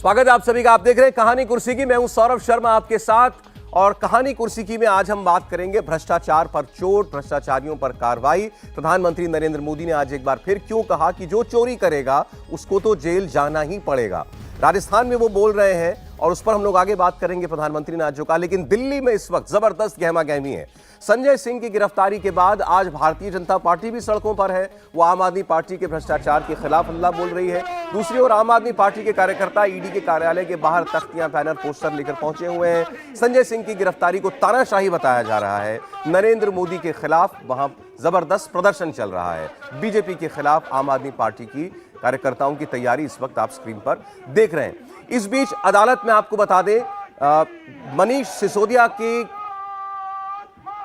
स्वागत है आप सभी का। आप देख रहे हैं कहानी कुर्सी की। मैं हूं सौरभ शर्मा आपके साथ, और कहानी कुर्सी की में आज हम बात करेंगे भ्रष्टाचार पर चोट, भ्रष्टाचारियों पर कार्रवाई। प्रधानमंत्री नरेंद्र मोदी ने आज एक बार फिर क्यों कहा कि जो चोरी करेगा उसको तो जेल जाना ही पड़ेगा। राजस्थान में वो बोल रहे हैं और उस पर हम लोग आगे बात करेंगे प्रधानमंत्री ने आज जो कहा। लेकिन दिल्ली में इस वक्त जबरदस्त गहमा गहमी है। संजय सिंह की गिरफ्तारी के बाद आज भारतीय जनता पार्टी भी सड़कों पर है। वो आम आदमी पार्टी के भ्रष्टाचार के खिलाफ हल्ला बोल रही है। दूसरी ओर आम आदमी पार्टी के कार्यकर्ता ईडी के कार्यालय के बाहर तख्तियां, बैनर, पोस्टर लेकर पहुंचे हुए हैं। संजय सिंह की गिरफ्तारी को तानाशाही बताया जा रहा है। नरेंद्र मोदी के खिलाफ वहां जबरदस्त प्रदर्शन चल रहा है। बीजेपी के खिलाफ आम आदमी पार्टी की कार्यकर्ताओं की तैयारी इस वक्त आप स्क्रीन पर देख रहे हैं। इस बीच अदालत में आपको बता दें, मनीष सिसोदिया की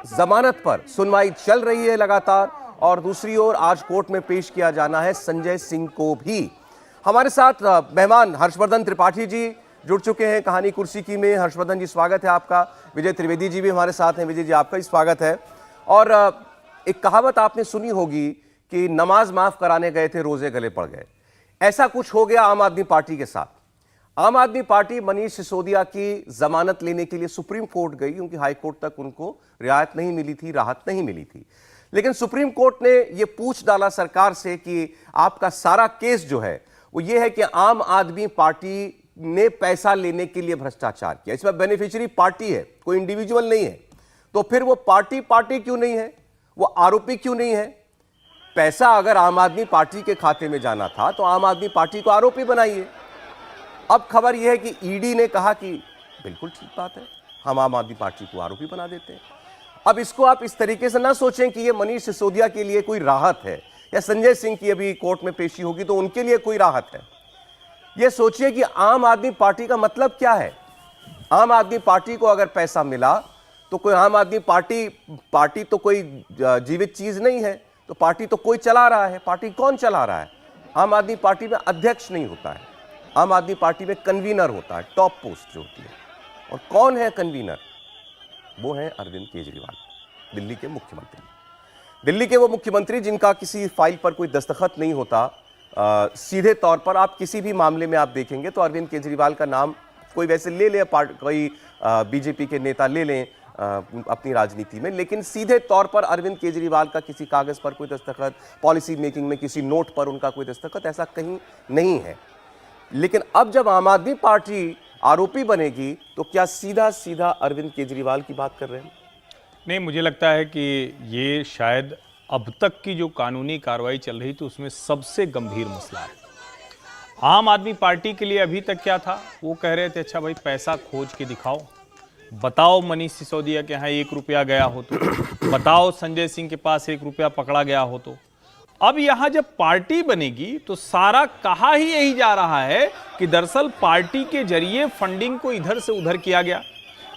जमानत पर सुनवाई चल रही है लगातार, और दूसरी ओर आज कोर्ट में पेश किया जाना है संजय सिंह को भी। हमारे साथ मेहमान हर्षवर्धन त्रिपाठी जी जुड़ चुके हैं कहानी कुर्सी की में। हर्षवर्धन जी स्वागत है आपका। विजय त्रिवेदी जी भी हमारे साथ हैं। विजय जी आपका भी स्वागत है। और एक कहावत आपने सुनी होगी कि नमाज माफ कराने गए थे, रोजे गले पड़ गए। ऐसा कुछ हो गया आम आदमी पार्टी के साथ। आम आदमी पार्टी मनीष सिसोदिया की जमानत लेने के लिए सुप्रीम कोर्ट गई, क्योंकि हाई कोर्ट तक उनको रियायत नहीं मिली थी, राहत नहीं मिली थी। लेकिन सुप्रीम कोर्ट ने यह पूछ डाला सरकार से कि आपका सारा केस जो है वो ये है कि आम आदमी पार्टी ने पैसा लेने के लिए भ्रष्टाचार किया। इसमें बेनिफिशियरी पार्टी है, कोई इंडिविजुअल नहीं है। तो फिर वो पार्टी क्यों नहीं है, वो आरोपी क्यों नहीं है? पैसा अगर आम आदमी पार्टी के खाते में जाना था तो आम आदमी पार्टी को आरोपी बनाइए। अब खबर यह है कि ईडी ने कहा कि बिल्कुल ठीक बात है, हम आम आदमी पार्टी को आरोपी बना देते हैं। अब इसको आप इस तरीके से ना सोचें कि ये मनीष सिसोदिया के लिए कोई राहत है, या संजय सिंह की अभी कोर्ट में पेशी होगी तो उनके लिए कोई राहत है। ये सोचिए कि आम आदमी पार्टी का मतलब क्या है। आम आदमी पार्टी को अगर पैसा मिला तो कोई आम आदमी पार्टी तो कोई जीवित चीज नहीं है, तो पार्टी तो कोई चला रहा है। पार्टी कौन चला रहा है? आम आदमी पार्टी में अध्यक्ष नहीं होता है, आम आदमी पार्टी में कन्वीनर होता है, टॉप पोस्ट जो होती है। और कौन है कन्वीनर? वो है अरविंद केजरीवाल, दिल्ली के मुख्यमंत्री। दिल्ली के वो मुख्यमंत्री जिनका किसी फाइल पर कोई दस्तखत नहीं होता। सीधे तौर पर आप किसी भी मामले में आप देखेंगे तो अरविंद केजरीवाल का नाम कोई वैसे ले ले, कोई बीजेपी के नेता ले लें अपनी राजनीति में, लेकिन सीधे तौर पर अरविंद केजरीवाल का किसी कागज पर कोई दस्तखत, पॉलिसी मेकिंग में किसी नोट पर उनका कोई दस्तखत, ऐसा कहीं नहीं है। लेकिन अब जब आम आदमी पार्टी आरोपी बनेगी तो क्या सीधा सीधा अरविंद केजरीवाल की बात कर रहे हैं? नहीं, मुझे लगता है कि ये शायद अब तक की जो कानूनी कार्रवाई चल रही थी उसमें सबसे गंभीर मसला है। आम आदमी पार्टी के लिए अभी तक क्या था, वो कह रहे थे अच्छा भाई पैसा खोज के दिखाओ, बताओ मनीष सिसोदिया के यहाँ 1 रुपया गया हो तो, बताओ संजय सिंह के पास 1 रुपया पकड़ा गया हो तो। अब यहां जब पार्टी बनेगी तो सारा कहा ही यही जा रहा है कि दरअसल पार्टी के जरिए फंडिंग को इधर से उधर किया गया।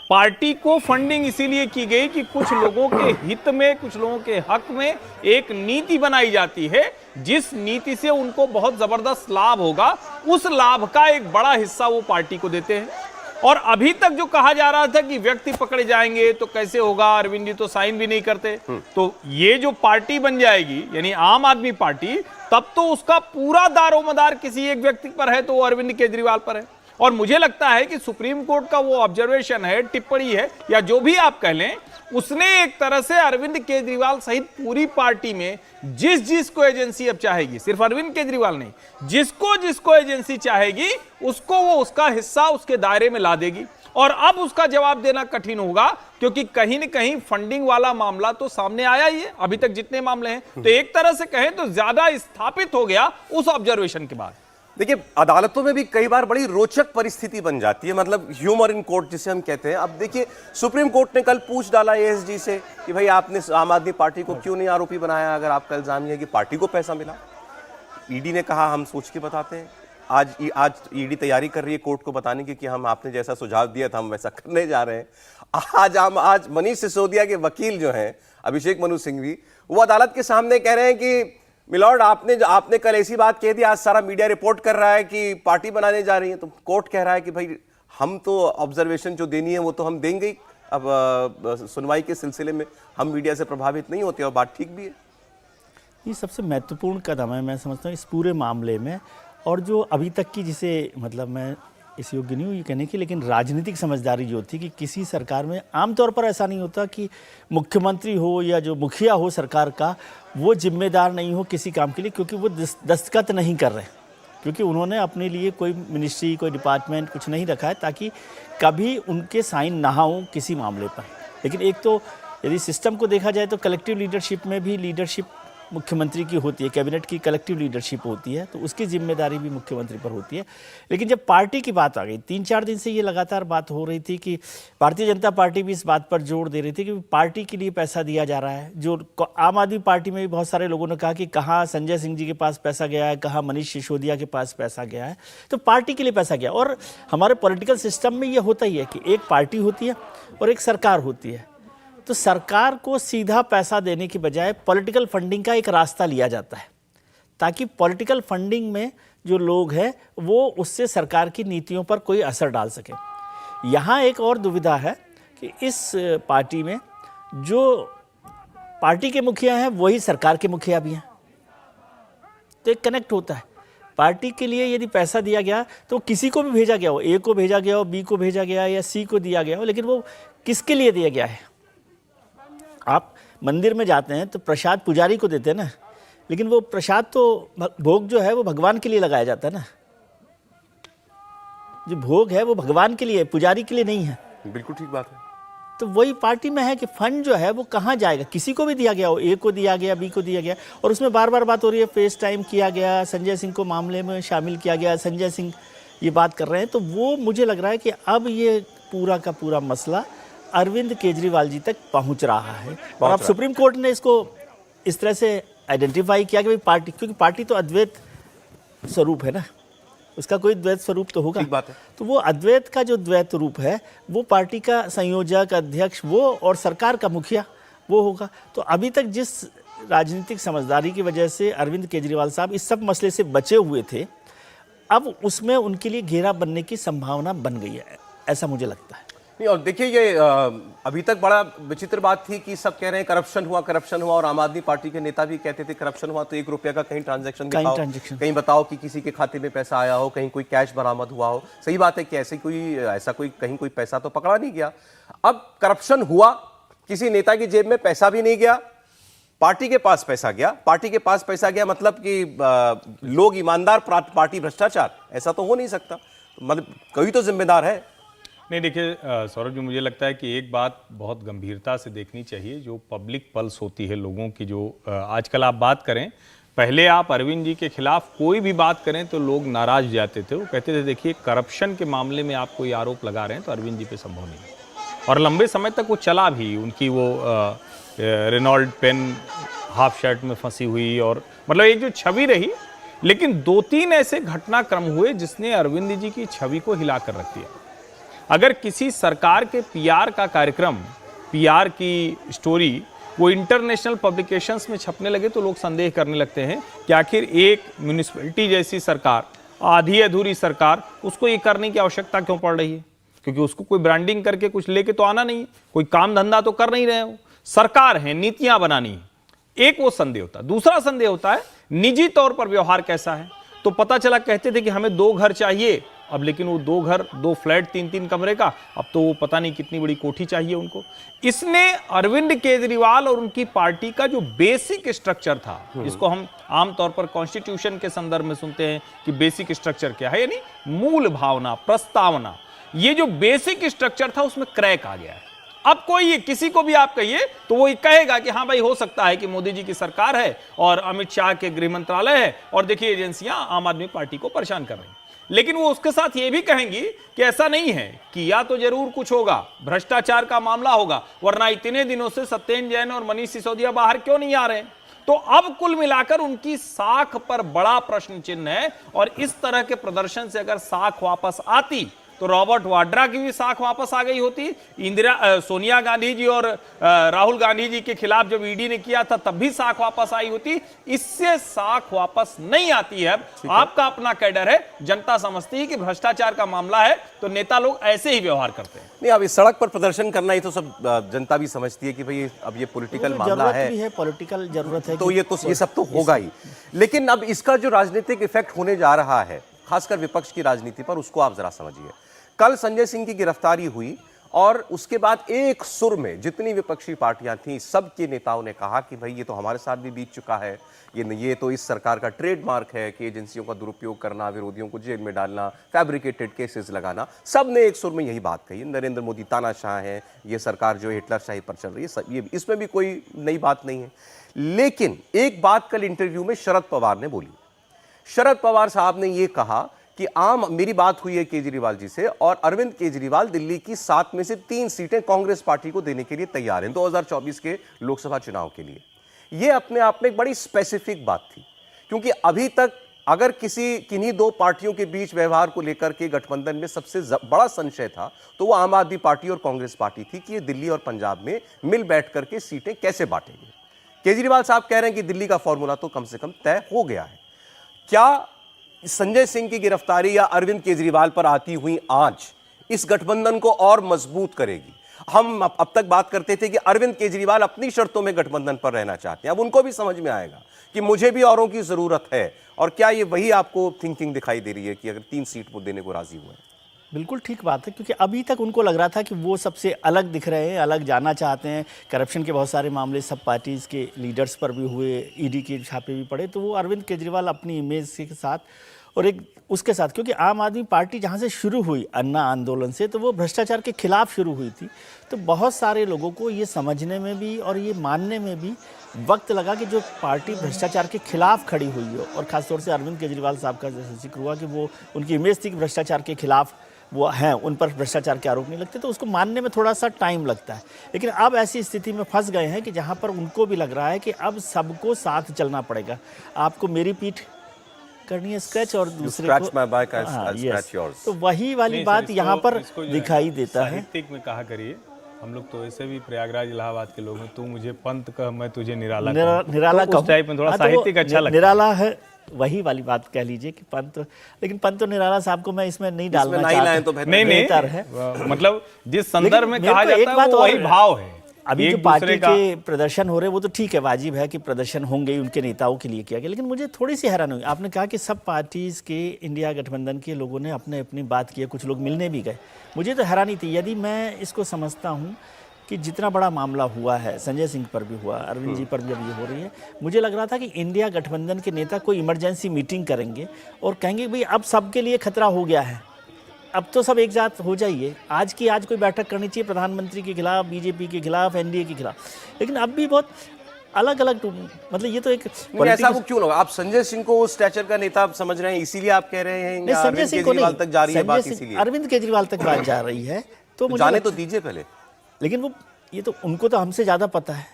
पार्टी को फंडिंग इसीलिए की गई कि कुछ लोगों के हित में, कुछ लोगों के हक में एक नीति बनाई जाती है, जिस नीति से उनको बहुत जबरदस्त लाभ होगा, उस लाभ का एक बड़ा हिस्सा वो पार्टी को देते हैं। और अभी तक जो कहा जा रहा था कि व्यक्ति पकड़े जाएंगे तो कैसे होगा, अरविंद जी तो साइन भी नहीं करते, तो ये जो पार्टी बन जाएगी यानी आम आदमी पार्टी, तब तो उसका पूरा दारोमदार किसी एक व्यक्ति पर है तो वो अरविंद केजरीवाल पर है। और मुझे लगता है कि सुप्रीम कोर्ट का वो ऑब्जर्वेशन है, टिप्पणी है, या जो भी आप कह लें, उसने एक तरह से अरविंद केजरीवाल सहित पूरी पार्टी में जिसको एजेंसी अब चाहेगी, सिर्फ अरविंद केजरीवाल नहीं, जिसको एजेंसी चाहेगी उसको वो उसका हिस्सा उसके दायरे में ला देगी। और अब उसका जवाब देना कठिन होगा, क्योंकि कहीं न कहीं फंडिंग वाला मामला तो सामने आया ही है। अभी तक जितने मामले हैं तो एक तरह से कहें तो ज्यादा स्थापित हो गया उस ऑब्जर्वेशन के बाद। देखिए, अदालतों में भी कई बार बड़ी रोचक परिस्थिति बन जाती है, मतलब ह्यूमर इन कोर्ट जिसे हम कहते हैं। अब देखिए, सुप्रीम कोर्ट ने कल पूछ डाला एएसजी से कि भाई आपने आम आदमी पार्टी को क्यों नहीं आरोपी बनाया, अगर आपका इल्जाम है कि पार्टी को पैसा मिला। ईडी ने कहा हम सोच के बताते हैं। आज ईडी तैयारी कर रही है कोर्ट को बताने की कि हम आपने जैसा सुझाव दिया था हम वैसा करने जा रहे हैं। आज मनीष सिसोदिया के वकील जो हैं अभिषेक मनु सिंघवी, वो अदालत के सामने कह रहे हैं कि मिलॉर्ड आपने कल ऐसी बात कह दी, आज सारा मीडिया रिपोर्ट कर रहा है कि पार्टी बनाने जा रही है। तो कोर्ट कह रहा है कि भाई हम तो ऑब्जर्वेशन जो देनी है वो तो हम देंगे ही। अब सुनवाई के सिलसिले में हम मीडिया से प्रभावित नहीं होते, और बात ठीक भी है। ये सबसे महत्वपूर्ण कदम है मैं समझता हूँ इस पूरे मामले में। और जो अभी तक की जिसे मतलब मैं इस योग्य नहीं हूँ ये कहने की, लेकिन राजनीतिक समझदारी जो थी कि किसी सरकार में आमतौर पर ऐसा नहीं होता कि मुख्यमंत्री हो या जो मुखिया हो सरकार का, वो जिम्मेदार नहीं हो किसी काम के लिए, क्योंकि वो दस्तखत नहीं कर रहे, क्योंकि उन्होंने अपने लिए कोई मिनिस्ट्री, कोई डिपार्टमेंट कुछ नहीं रखा है ताकि कभी उनके साइन ना हो किसी मामले पर। लेकिन एक तो यदि सिस्टम को देखा जाए तो कलेक्टिव लीडरशिप में भी लीडरशिप मुख्यमंत्री की होती है, कैबिनेट की कलेक्टिव लीडरशिप होती है, तो उसकी जिम्मेदारी भी मुख्यमंत्री पर होती है। लेकिन जब पार्टी की बात आ गई, 3-4 दिन से ये लगातार बात हो रही थी कि भारतीय जनता पार्टी भी इस बात पर जोर दे रही थी कि पार्टी के लिए पैसा दिया जा रहा है। जो आम आदमी पार्टी में भी बहुत सारे लोगों ने कहा कि कहाँ संजय सिंह जी के पास पैसा गया है, कहाँ मनीष सिसोदिया के पास पैसा गया है, तो पार्टी के लिए पैसा गया। और हमारे पॉलिटिकल सिस्टम में ये होता ही है कि एक पार्टी होती है और एक सरकार होती है, तो सरकार को सीधा पैसा देने की बजाय पॉलिटिकल फंडिंग का एक रास्ता लिया जाता है, ताकि पॉलिटिकल फंडिंग में जो लोग हैं वो उससे सरकार की नीतियों पर कोई असर डाल सके। यहाँ एक और दुविधा है कि इस पार्टी में जो पार्टी के मुखिया हैं वही सरकार के मुखिया भी हैं, तो एक कनेक्ट होता है। पार्टी के लिए यदि पैसा दिया गया तो किसी को भी भेजा गया हो, ए को भेजा गया हो, बी को भेजा गया या सी को दिया गया हो, लेकिन वो किसके लिए दिया गया है। आप मंदिर में जाते हैं तो प्रसाद पुजारी को देते हैं ना, लेकिन वो प्रसाद तो भोग जो है वो भगवान के लिए लगाया जाता है ना, जो भोग है वो भगवान के लिए, पुजारी के लिए नहीं है। बिल्कुल ठीक बात है। तो वही पार्टी में है कि फंड जो है वो कहाँ जाएगा, किसी को भी दिया गया हो, ए को दिया गया, बी को दिया गया, और उसमें बार बार बात हो रही है फेस टाइम किया गया, संजय सिंह को मामले में शामिल किया गया, संजय सिंह ये बात कर रहे हैं। तो वो मुझे लग रहा है कि अब ये पूरा का पूरा मसला अरविंद केजरीवाल जी तक पहुंच रहा है, और अब सुप्रीम कोर्ट ने इसको इस तरह से आइडेंटिफाई किया कि भाई पार्टी, क्योंकि पार्टी तो अद्वैत स्वरूप है ना, उसका कोई द्वैत स्वरूप तो होगा। ठीक बात है। तो वो अद्वैत का जो द्वैत रूप है वो पार्टी का संयोजक, अध्यक्ष वो, और सरकार का मुखिया वो होगा। तो अभी तक जिस राजनीतिक समझदारी की वजह से अरविंद केजरीवाल साहब इस सब मसले से बचे हुए थे, अब उसमें उनके लिए घेरा बनने की संभावना बन गई है, ऐसा मुझे लगता है। नहीं, और देखिए ये अभी तक बड़ा विचित्र बात थी कि सब कह रहे हैं करप्शन हुआ, और आम आदमी पार्टी के नेता भी कहते थे करप्शन हुआ तो 1 रुपये का कहीं ट्रांजैक्शन दिखाओ, कहीं बताओ कि किसी के खाते में पैसा आया हो, कहीं कोई कैश बरामद हुआ हो। सही बात है कि ऐसा कोई कहीं कोई पैसा तो पकड़ा नहीं गया। अब करप्शन हुआ, किसी नेता की जेब में पैसा भी नहीं गया, पार्टी के पास पैसा गया। पार्टी के पास पैसा गया मतलब कि लोग ईमानदार, पार्टी भ्रष्टाचार, ऐसा तो हो नहीं सकता। मतलब कोई तो जिम्मेदार है। नहीं, देखिए सौरभ जी, मुझे लगता है कि एक बात बहुत गंभीरता से देखनी चाहिए, जो पब्लिक पल्स होती है लोगों की, जो आजकल आप बात करें, पहले आप अरविंद जी के खिलाफ कोई भी बात करें तो लोग नाराज जाते थे, वो कहते थे देखिए करप्शन के मामले में आप कोई आरोप लगा रहे हैं तो अरविंद जी पे संभव नहीं, और लंबे समय तक वो चला भी। उनकी वो रेनॉल्ड पेन हाफ शर्ट में फंसी हुई, और मतलब एक जो छवि रही, लेकिन 2-3 ऐसे घटनाक्रम हुए जिसने अरविंद जी की छवि को हिलाकर रख दिया। अगर किसी सरकार के पीआर का कार्यक्रम, पीआर की स्टोरी वो इंटरनेशनल पब्लिकेशंस में छपने लगे तो लोग संदेह करने लगते हैं कि आखिर एक म्यूनिसिपैलिटी जैसी सरकार, आधी अधूरी सरकार, उसको ये करने की आवश्यकता क्यों पड़ रही है, क्योंकि उसको कोई ब्रांडिंग करके कुछ लेके तो आना नहीं, कोई काम धंधा तो कर नहीं रहे हो, सरकार है, नीतियां बनानी है। एक वो संदेह होता है। दूसरा संदेह होता है निजी तौर पर व्यवहार कैसा है। तो पता चला कहते थे कि हमें 2 घर चाहिए, अब लेकिन वो 2 घर, 2 फ्लैट 3-3 कमरे का, अब तो वो पता नहीं कितनी बड़ी कोठी चाहिए उनको। इसने अरविंद केजरीवाल और उनकी पार्टी का जो बेसिक स्ट्रक्चर था, जिसको हम आमतौर पर कॉन्स्टिट्यूशन के संदर्भ में सुनते हैं कि बेसिक स्ट्रक्चर क्या है, यानी मूल भावना, प्रस्तावना, ये जो बेसिक स्ट्रक्चर था उसमें क्रैक आ गया है। अब कोई किसी को भी आप कहिए तो वो कहेगा कि हाँ भाई हो सकता है कि मोदी जी की सरकार है और अमित शाह के गृह मंत्रालय है और देखिए एजेंसियां आम आदमी पार्टी को परेशान कर रही हैं। लेकिन वो उसके साथ ये भी कहेंगी कि ऐसा नहीं है कि या तो जरूर कुछ होगा, भ्रष्टाचार का मामला होगा, वरना इतने दिनों से सत्येंद्र जैन और मनीष सिसोदिया बाहर क्यों नहीं आ रहे। तो अब कुल मिलाकर उनकी साख पर बड़ा प्रश्न चिन्ह है, और इस तरह के प्रदर्शन से अगर साख वापस आती तो रॉबर्ट वाड्रा की भी साख वापस आ गई होती। सोनिया गांधी जी और राहुल गांधी जी के खिलाफ जब ईडी ने किया था तब भी साख वापस आई होती। इससे साख वापस नहीं आती है। आपका अपना कैडर है, जनता समझती है कि भ्रष्टाचार का मामला है तो नेता लोग ऐसे ही व्यवहार करते हैं। नहीं, अब इस सड़क पर प्रदर्शन करना ही तो सब जनता भी समझती है कि भाई अब ये पॉलिटिकल मामला है, पॉलिटिकल जरूरत है, तो ये सब तो होगा ही। लेकिन अब इसका जो राजनीतिक इफेक्ट होने जा रहा है खासकर विपक्ष की राजनीति पर, उसको आप जरा समझिए। कल संजय सिंह की गिरफ्तारी हुई और उसके बाद एक सुर में जितनी विपक्षी पार्टियां थीं, सबके नेताओं ने कहा कि भाई ये तो हमारे साथ भी बीत चुका है, ये तो इस सरकार का ट्रेडमार्क है कि एजेंसियों का दुरुपयोग करना, विरोधियों को जेल में डालना, फैब्रिकेटेड केसेस लगाना। सब ने एक सुर में यही बात कही, नरेंद्र मोदी तानाशाह है, ये सरकार जो हिटलरशाही पर चल रही है, ये इसमें भी कोई नई बात नहीं है। लेकिन एक बात कल इंटरव्यू में शरद पवार ने बोली। शरद पवार साहब ने यह कहा कि मेरी बात हुई है केजरीवाल जी से और अरविंद केजरीवाल दिल्ली की 7 में से 3 सीटें कांग्रेस पार्टी को देने के लिए तैयार हैं 2024 के लोकसभा चुनाव के लिए। यह अपने आप में एक बड़ी स्पेसिफिक बात थी, क्योंकि अभी तक अगर किन्हीं 2 पार्टियों के बीच व्यवहार को लेकर के गठबंधन में सबसे बड़ा संशय था तो वो आम आदमी पार्टी और कांग्रेस पार्टी थी कि ये दिल्ली और पंजाब में मिल बैठ करके सीटें कैसे बांटेंगे। केजरीवाल साहब कह रहे हैं कि दिल्ली का फॉर्मूला तो कम से कम तय हो गया है। क्या संजय सिंह की गिरफ्तारी या अरविंद केजरीवाल पर आती हुई आंच इस गठबंधन को और मजबूत करेगी? हम अब तक बात करते थे कि अरविंद केजरीवाल अपनी शर्तों में गठबंधन पर रहना चाहते हैं, अब उनको भी समझ में आएगा कि मुझे भी औरों की जरूरत है। और क्या ये वही आपको थिंकिंग दिखाई दे रही है कि अगर 3 सीट वो देने को राजी हुए? बिल्कुल ठीक बात है, क्योंकि अभी तक उनको लग रहा था कि वो सबसे अलग दिख रहे हैं, अलग जाना चाहते हैं। करप्शन के बहुत सारे मामले सब पार्टीज़ के लीडर्स पर भी हुए, ईडी के छापे भी पड़े, तो वो अरविंद केजरीवाल अपनी इमेज के साथ और एक उसके साथ, क्योंकि आम आदमी पार्टी जहाँ से शुरू हुई अन्ना आंदोलन से, तो वो भ्रष्टाचार के खिलाफ शुरू हुई थी। तो बहुत सारे लोगों को ये समझने में भी और ये मानने में भी वक्त लगा कि जो पार्टी भ्रष्टाचार के खिलाफ खड़ी हुई हो, और ख़ासतौर से अरविंद केजरीवाल साहब का जैसे जिक्र हुआ कि वो उनकी इमेज थी कि भ्रष्टाचार के खिलाफ वो हैं, उन पर भ्रष्टाचार के आरोप नहीं लगते, तो उसको मानने में थोड़ा सा टाइम लगता है। लेकिन अब ऐसी स्थिति में फंस गए हैं कि जहाँ पर उनको भी लग रहा है कि अब सबको साथ चलना पड़ेगा। आपको मेरी पीठ करनी है स्क्रैच और दूसरे को तो वही वाली बात यहाँ पर दिखाई देता है। साहित्यिक में कहा करिए, हम लोग तो ऐसे भी प्रयागराज इलाहाबाद के लोग हैं, तू मुझे पंत कह मैं तुझे निराला निराला तो उस टाइप में थोड़ा साहित्यिक अच्छा लगता है। निराला है, वही वाली बात कह लीजिए कि पंत, लेकिन पंत और निराला साहब को मैं इसमें नहीं डालना चाहता, तो बेहतर है। मतलब जिस संदर्भ में कहा जाता है वो वही भाव है। अभी जो पार्टी के प्रदर्शन हो रहे हैं वो तो ठीक है, वाजिब है कि प्रदर्शन होंगे ही, उनके नेताओं के लिए किया गया। लेकिन मुझे थोड़ी सी हैरानी हुई, आपने कहा कि सब पार्टीज़ के इंडिया गठबंधन के लोगों ने अपने अपनी बात की, कुछ लोग मिलने भी गए। मुझे तो हैरानी थी, यदि मैं इसको समझता हूँ कि जितना बड़ा मामला हुआ है, संजय सिंह पर भी हुआ, अरविंद जी पर भी अब ये हो रही है, मुझे लग रहा था कि इंडिया गठबंधन के नेता कोई इमरजेंसी मीटिंग करेंगे और कहेंगे भाई अब सबके लिए खतरा हो गया है, अब तो सब एक साथ हो जाइए, आज कोई बैठक करनी चाहिए प्रधानमंत्री के खिलाफ, बीजेपी के खिलाफ, एनडीए के खिलाफ। लेकिन अब भी बहुत अलग अलग, मतलब ये तो एक ऐसा वो क्यों लगा? आप संजय सिंह को उस स्टैचर का नेता समझ रहे हैं, इसीलिए आप कह रहे हैं या संजय सिंह को नहीं, तक जा रही है बात इसीलिए? अरविंद केजरीवाल तक बात जा रही है तो मुझे जाने तो दीजिए पहले। लेकिन वो ये तो उनको तो हमसे ज़्यादा पता है,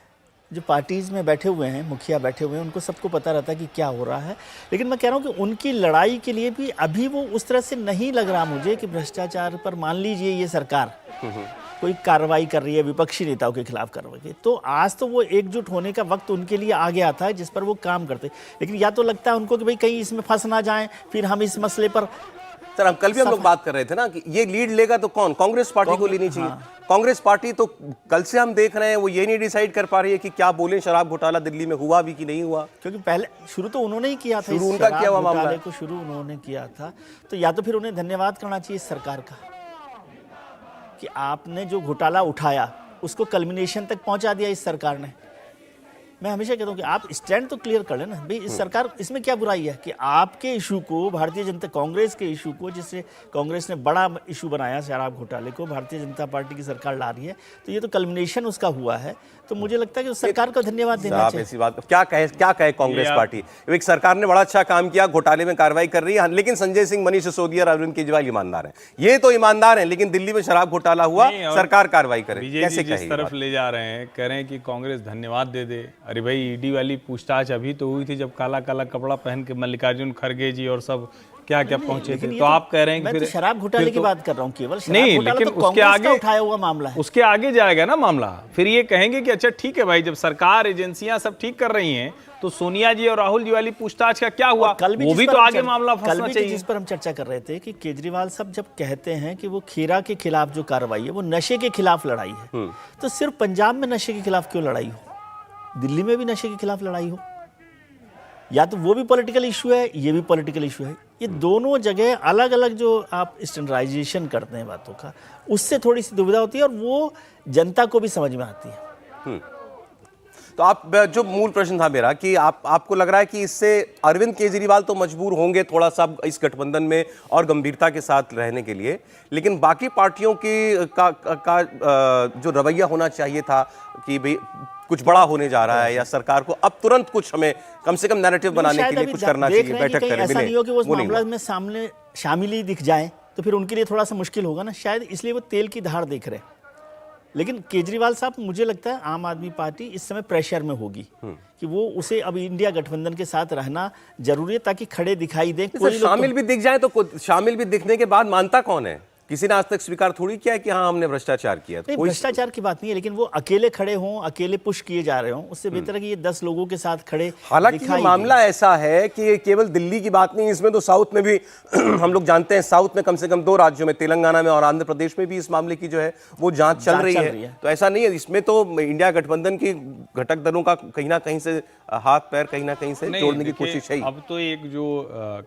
जो पार्टीज़ में बैठे हुए हैं, मुखिया बैठे हुए हैं, उनको सबको पता रहता है कि क्या हो रहा है। लेकिन मैं कह रहा हूँ कि उनकी लड़ाई के लिए भी अभी वो उस तरह से नहीं लग रहा मुझे कि भ्रष्टाचार पर मान लीजिए ये सरकार कोई कार्रवाई कर रही है विपक्षी नेताओं के खिलाफ कार्रवाई, तो आज तो वो एकजुट होने का वक्त उनके लिए आ गया था जिस पर वो काम करते। लेकिन या तो लगता है उनको कि भाई कहीं इसमें फंस ना जाएं, फिर हम इस मसले पर। सर, हम कल भी हम लोग बात कर रहे थे ना कि ये लीड लेगा तो कौन? कांग्रेस पार्टी को लेनी चाहिए। कांग्रेस पार्टी तो कल से हम देख रहे हैं वो ये नहीं डिसाइड कर पा रही है कि क्या बोले, शराब घोटाला दिल्ली में हुआ भी कि नहीं हुआ, क्योंकि पहले शुरू तो उन्होंने ही किया था, उनका किया हुआ मामला को शुरू उन्होंने किया था। तो या तो फिर उन्हें धन्यवाद करना चाहिए सरकार का कि आपने जो घोटाला उठाया उसको कल्मिनेशन तक पहुंचा दिया इस सरकार ने। मैं हमेशा कहता हूँ कि आप स्टैंड तो क्लियर कर लेना भाई, इस सरकार इसमें क्या बुराई है कि आपके इशू को, भारतीय जनता कांग्रेस के इशू को, जिससे कांग्रेस ने बड़ा इशू बनाया शराब घोटाले को, भारतीय जनता पार्टी की सरकार ला रही है, तो ये तो कल्मिनेशन उसका हुआ है। तो मुझे लगता है कि उस सरकार को धन्यवाद देना चाहिए। ऐसी बात क्या कहे कांग्रेस पार्टी? एक सरकार ने बड़ा अच्छा काम किया, घोटाले में कार्रवाई कर रही है, लेकिन संजय सिंह, मनीष सिसोदिया और अरविंद केजरीवाल ईमानदार हैं। ये तो ईमानदार हैं, लेकिन दिल्ली में शराब घोटाला हुआ, सरकार कार्रवाई करे, कैसे जिस तरफ ले जा रहे हैं, कह रहे हैं कि कांग्रेस धन्यवाद दे दे। अरे भाई, ईडी वाली पूछताछ अभी तो हुई थी जब काला काला कपड़ा पहन के मल्लिकार्जुन खड़गे जी और सब क्या क्या पहुंचे थे। तो आप कह रहे हैं कि मैं तो शराब घोटाले की बात कर रहा हूं केवल, नहीं, लेकिन उसके आगे उठाया हुआ मामला है, उसके आगे जाएगा ना मामला। फिर ये कहेंगे कि अच्छा ठीक है भाई, जब सरकार एजेंसियां सब ठीक कर रही हैं तो सोनिया जी और राहुल जी वाली पूछताछ का क्या हुआ? वो भी तो आगे मामला फंसना चाहिए। जिस पर हम चर्चा कर रहे थे कि केजरीवाल साहब जब कहते हैं कि वो खीरा के खिलाफ जो कार्रवाई है वो नशे के खिलाफ लड़ाई है, तो सिर्फ पंजाब में नशे के खिलाफ क्यों लड़ाई हो? दिल्ली में भी नशे के खिलाफ लड़ाई हो। या तो वो भी पॉलिटिकल इशू है, ये भी पॉलिटिकल इशू है। ये दोनों जगह अलग अलग जो आप स्टैंडर्डाइजेशन करते हैं बातों का, उससे थोड़ी सी दुविधा होती है और वो जनता को भी समझ में आती है। तो आप जो मूल प्रश्न था मेरा कि आपको लग रहा है कि इससे अरविंद केजरीवाल तो मजबूर होंगे थोड़ा सा इस गठबंधन में और गंभीरता के साथ रहने के लिए, लेकिन बाकी पार्टियों की का जो रवैया होना चाहिए था कि भाई कुछ बड़ा होने जा रहा है या सरकार को अब तुरंत कुछ हमें कम से कम नैरेटिव बनाने के लिए कुछ करना चाहिए, बैठक करें, ऐसा नहीं हो कि वो वो नहीं मामला हुआ। में सामने शामिल ही दिख जाए तो फिर उनके लिए थोड़ा सा मुश्किल होगा ना, शायद इसलिए वो तेल की धार देख रहे हैं। लेकिन केजरीवाल साहब, मुझे लगता है आम आदमी पार्टी इस समय प्रेशर में होगी कि वो उसे अब इंडिया गठबंधन के साथ रहना जरूरी है ताकि खड़े दिखाई दे। कोई लोग शामिल भी दिख जाए तो शामिल भी दिखने के बाद मानता कौन है? किसी ने आज तक स्वीकार थोड़ी किया है कि हाँ हमने भ्रष्टाचार किया। नहीं, भ्रष्टाचार की बात नहीं है, लेकिन वो अकेले खड़े हों, अकेले पुश किए जा रहे हों, उससे बेहतर है कि ये 10 लोगों के साथ खड़े। हालांकि ये मामला ऐसा है कि ये केवल दिल्ली की बात नहीं, इसमें तो साउथ में भी हम लोग जानते हैं, साउथ में कम से कम 2 राज्यों में, तेलंगाना में और आंध्र प्रदेश में भी इस मामले की जो है वो जांच चल रही है। तो ऐसा नहीं है, इसमें तो इंडिया गठबंधन की घटक दलों का कहीं ना कहीं से हाथ पैर कहीं ना कहीं से जोड़ने की कोशिश है। अब तो एक जो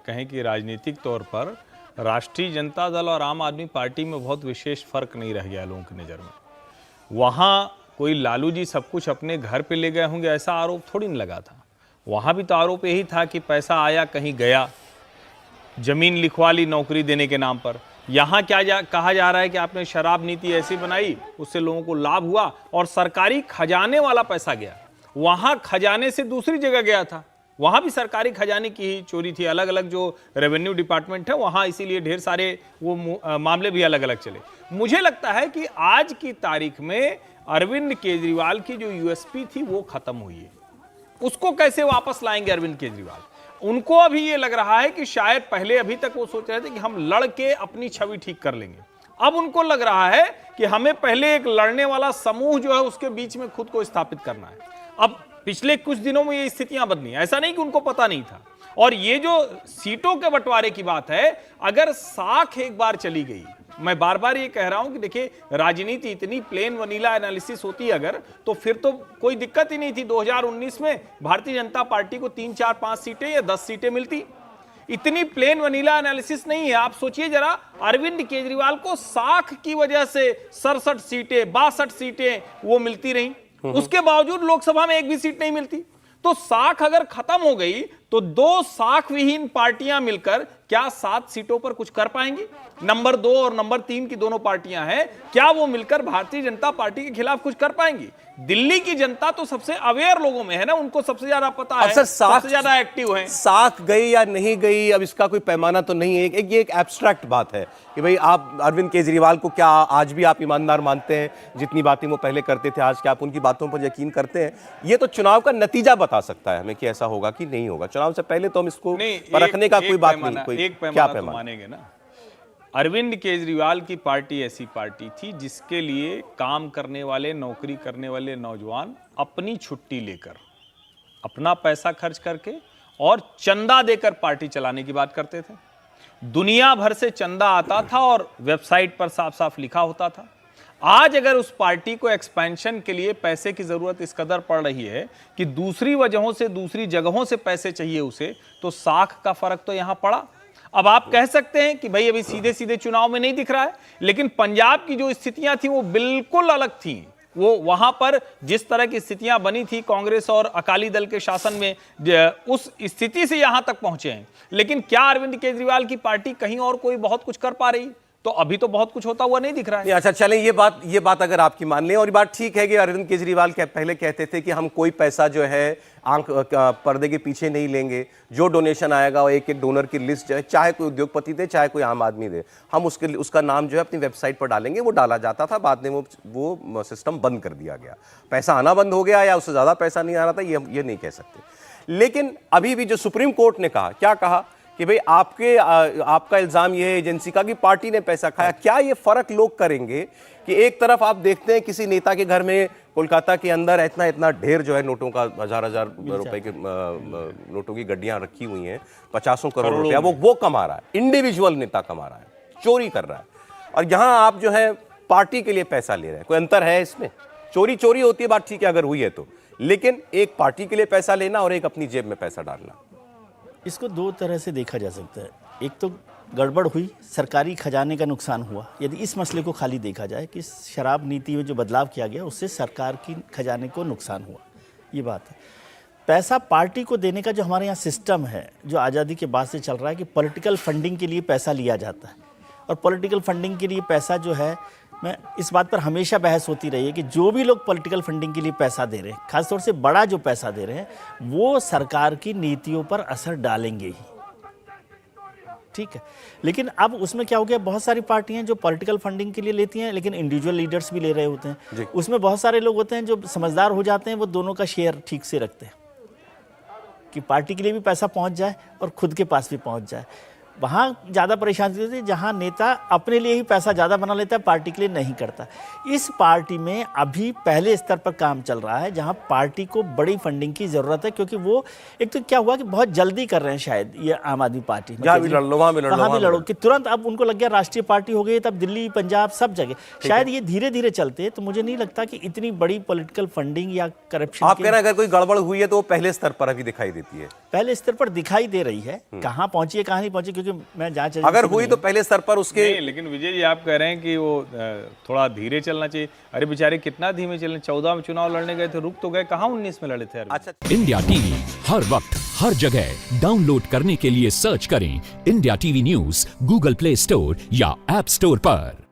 कहें कि राजनीतिक तौर पर राष्ट्रीय जनता दल और आम आदमी पार्टी में बहुत विशेष फर्क नहीं रह गया लोगों की नज़र में। वहाँ कोई लालू जी सब कुछ अपने घर पे ले गए होंगे ऐसा आरोप थोड़ी नहीं लगा था। वहाँ भी तो आरोप यही था कि पैसा आया कहीं गया, जमीन लिखवा ली नौकरी देने के नाम पर। यहाँ क्या कहा जा रहा है कि आपने शराब नीति ऐसी बनाई उससे लोगों को लाभ हुआ और सरकारी खजाने वाला पैसा गया। वहाँ खजाने से दूसरी जगह गया था, वहां भी सरकारी खजाने की ही चोरी थी। अलग अलग जो रेवेन्यू डिपार्टमेंट है वहां इसीलिए ढेर सारे वो मामले भी अलग अलग चले। मुझे लगता है कि आज की तारीख में अरविंद केजरीवाल की जो यूएसपी थी वो खत्म हुई है। उसको कैसे वापस लाएंगे अरविंद केजरीवाल? उनको अभी ये लग रहा है कि शायद पहले अभी तक वो सोच रहे थे कि हम लड़ के अपनी छवि ठीक कर लेंगे, अब उनको लग रहा है कि हमें पहले एक लड़ने वाला समूह जो है उसके बीच में खुद को स्थापित करना है। अब पिछले कुछ दिनों में ये स्थितियां बदली, ऐसा नहीं कि उनको पता नहीं था। और ये जो सीटों के बंटवारे की बात है, अगर साख एक बार चली गई, मैं बार बार ये कह रहा हूं कि देखिए राजनीति इतनी प्लेन वनीला एनालिसिस होती अगर, तो फिर तो कोई दिक्कत ही नहीं थी। 2019 में भारतीय जनता पार्टी को 3, 4, 5 सीटें या 10 सीटें मिलती। इतनी प्लेन वनीला एनालिसिस नहीं है। आप सोचिए जरा, अरविंद केजरीवाल को साख की वजह से 67 सीटें 62 सीटें वो मिलती रहीं, उसके बावजूद लोकसभा में एक भी सीट नहीं मिलती। तो साख अगर खत्म हो गई तो 2 साख विहीन पार्टियां मिलकर क्या 7 सीटों पर कुछ कर पाएंगी? नंबर 2 और नंबर 3 की दोनों पार्टियां हैं, क्या वो मिलकर भारतीय जनता पार्टी के खिलाफ कुछ कर पाएंगी? दिल्ली की जनता तो सबसे अवेयर लोगों में है ना, उनको सबसे ज्यादा पता है, सबसे ज्यादा एक्टिव है। साख गई या नहीं गई अब इसका कोई पैमाना तो नहीं है। ये एक एब्स्ट्रैक्ट बात है कि भाई आप अरविंद केजरीवाल को क्या आज भी आप ईमानदार मानते हैं? जितनी बातें वो पहले करते थे आज क्या आप उनकी बातों पर यकीन करते हैं? ये तो चुनाव का नतीजा बता सकता है हमें कि ऐसा होगा कि नहीं होगा। चुनाव से पहले तो हम इसको परखने का कोई बात नहीं, कोई क्या पैमाना मानेंगे ना। अरविंद केजरीवाल की पार्टी ऐसी पार्टी थी जिसके लिए काम करने वाले, नौकरी करने वाले नौजवान अपनी छुट्टी लेकर, अपना पैसा खर्च करके और चंदा देकर पार्टी चलाने की बात करते थे। दुनिया भर से चंदा आता था और वेबसाइट पर साफ साफ लिखा होता था। आज अगर उस पार्टी को एक्सपेंशन के लिए पैसे की जरूरत इस कदर पड़ रही है कि दूसरी वजहों से, दूसरी जगहों से पैसे चाहिए उसे, तो साख का फर्क तो यहां पड़ा। अब आप कह सकते हैं कि भाई अभी सीधे सीधे चुनाव में नहीं दिख रहा है, लेकिन पंजाब की जो स्थितियां थी वो बिल्कुल अलग थी। वो वहां पर जिस तरह की स्थितियां बनी थी कांग्रेस और अकाली दल के शासन में, उस स्थिति से यहां तक पहुंचे हैं। लेकिन क्या अरविंद केजरीवाल की पार्टी कहीं और कोई बहुत कुछ कर पा रही? तो अभी तो बहुत कुछ होता हुआ नहीं दिख रहा है। अच्छा चलें, ये बात अगर आपकी मान लें, और ये बात ठीक है कि अरविंद केजरीवाल पहले कहते थे कि हम कोई पैसा जो है आंख पर्दे के पीछे नहीं लेंगे, जो डोनेशन आएगा वो एक एक डोनर की लिस्ट जो है, चाहे कोई उद्योगपति दे चाहे कोई आम आदमी दे, हम उसका नाम जो है अपनी वेबसाइट पर डालेंगे। वो डाला जाता था, बाद में वो सिस्टम बंद कर दिया गया। पैसा आना बंद हो गया या उससे ज़्यादा पैसा नहीं आ रहा था, ये नहीं कह सकते। लेकिन अभी भी जो सुप्रीम कोर्ट ने कहा, क्या कहा कि भाई आपका इल्जाम ये है एजेंसी का कि पार्टी ने पैसा खाया। क्या ये फर्क लोग करेंगे कि एक तरफ आप देखते हैं किसी नेता के घर में कोलकाता के अंदर इतना ढेर जो है नोटों का, 1000 रुपए के नोटों की गड्डियां रखी हुई हैं, 50 करोड़ रुपया वो कमा रहा है, इंडिविजुअल नेता कमा रहा है, चोरी कर रहा है। और यहां आप जो है पार्टी के लिए पैसा ले रहे हैं। कोई अंतर है इसमें? चोरी होती है, बात ठीक है अगर हुई है तो, लेकिन एक पार्टी के लिए पैसा लेना और एक अपनी जेब में पैसा डालना, इसको 2 तरह से देखा जा सकता है। एक तो गड़बड़ हुई, सरकारी खजाने का नुकसान हुआ। यदि इस मसले को खाली देखा जाए कि शराब नीति में जो बदलाव किया गया उससे सरकार की खजाने को नुकसान हुआ, ये बात है। पैसा पार्टी को देने का जो हमारे यहाँ सिस्टम है, जो आज़ादी के बाद से चल रहा है कि पॉलिटिकल फंडिंग के लिए पैसा लिया जाता है, और पॉलिटिकल फंडिंग के लिए पैसा जो है, मैं इस बात पर हमेशा बहस होती रही है कि जो भी लोग पॉलिटिकल फंडिंग के लिए पैसा दे रहे हैं, खासतौर से बड़ा जो पैसा दे रहे हैं, वो सरकार की नीतियों पर असर डालेंगे ही, ठीक है। लेकिन अब उसमें क्या हो गया, बहुत सारी पार्टियां जो पॉलिटिकल फंडिंग के लिए लेती हैं लेकिन इंडिविजुअल लीडर्स भी ले रहे होते हैं। उसमें बहुत सारे लोग होते हैं जो समझदार हो जाते हैं, वो दोनों का शेयर ठीक से रखते हैं कि पार्टी के लिए भी पैसा पहुंच जाए और खुद के पास भी पहुंच जाए। वहाँ ज़्यादा परेशानी होती है जहाँ नेता अपने लिए ही पैसा ज़्यादा बना लेता है, पार्टी के लिए नहीं करता। इस पार्टी में अभी पहले स्तर पर काम चल रहा है जहाँ पार्टी को बड़ी फंडिंग की ज़रूरत है, क्योंकि वो एक तो क्या हुआ कि बहुत जल्दी कर रहे हैं शायद ये आम आदमी पार्टी, जहाँ भी लड़ लो वहाँ भी लड़ लो, कहाँ भी लड़ो, कि तुरंत अब उनको लग गया राष्ट्रीय पार्टी हो गई, तब दिल्ली पंजाब सब जगह शायद ये धीरे धीरे चलते। तो मुझे नहीं लगता कि इतनी बड़ी पॉलिटिकल फंडिंग या करप्शन, आप कह रहे हैं अगर कोई गड़बड़ हुई है तो वो पहले स्तर पर अभी दिखाई देती है, पहले स्तर पर दिखाई दे रही है। कहाँ पहुंची है कहाँ नहीं पहुंची, क्योंकि मैं जांच अगर हुई तो पहले स्तर पर उसके नहीं, लेकिन विजय जी आप कह रहे हैं कि वो थोड़ा धीरे चलना चाहिए। अरे बेचारे कितना धीमे चले, 14 में चुनाव लड़ने गए थे, रुक तो गए, कहाँ 19 में लड़े थे। अच्छा, इंडिया टीवी हर वक्त हर जगह डाउनलोड करने के लिए सर्च करें India TV news Google play store या ऐप स्टोर पर।